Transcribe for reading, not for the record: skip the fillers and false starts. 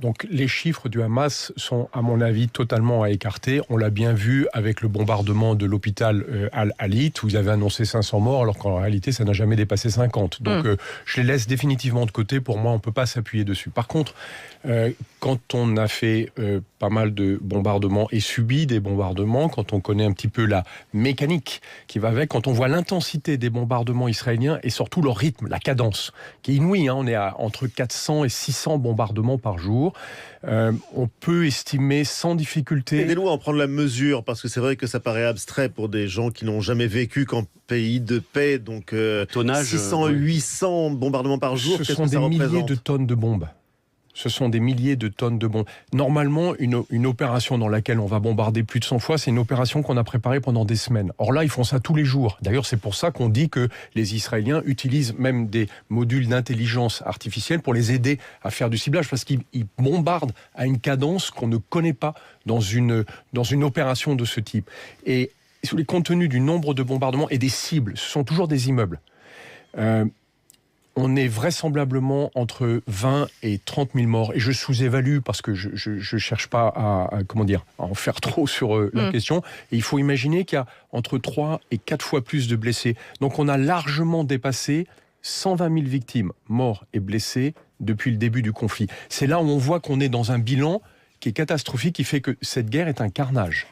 Donc les chiffres du Hamas sont, à mon avis, totalement à écarter. On l'a bien vu avec le bombardement de l'hôpital Al-Alit, où ils avaient annoncé 500 morts, alors qu'en réalité, ça n'a jamais dépassé 50. Donc je les laisse définitivement de côté. Pour moi, on ne peut pas s'appuyer dessus. Par contre, quand on a fait pas mal de bombardements et subi des bombardements, quand on connaît un petit peu la mécanique qui va avec, quand on voit l'intensité des bombardements israéliens et surtout leur rythme, la cadence, qui est inouïe, on est à entre 400 et 600 bombardements par jour. On peut estimer sans difficulté... Aidez-nous à en prendre la mesure, parce que c'est vrai que ça paraît abstrait pour des gens qui n'ont jamais vécu qu'en pays de paix. Donc 600, 800 bombardements par jour, ce sont des milliers de tonnes de bombes. Ce sont des milliers de tonnes de bombes. Normalement, une opération dans laquelle on va bombarder plus de 100 fois, c'est une opération qu'on a préparée pendant des semaines. Or là, ils font ça tous les jours. D'ailleurs, c'est pour ça qu'on dit que les Israéliens utilisent même des modules d'intelligence artificielle pour les aider à faire du ciblage, parce qu'ils bombardent à une cadence qu'on ne connaît pas dans une opération de ce type. Et sous les compte tenu du nombre de bombardements et des cibles, ce sont toujours des immeubles. On est vraisemblablement entre 20 et 30 000 morts. Et je sous-évalue parce que je ne cherche pas à en faire trop sur la question. Et il faut imaginer qu'il y a entre 3 et 4 fois plus de blessés. Donc on a largement dépassé 120 000 victimes, morts et blessés, depuis le début du conflit. C'est là où on voit qu'on est dans un bilan qui est catastrophique, qui fait que cette guerre est un carnage.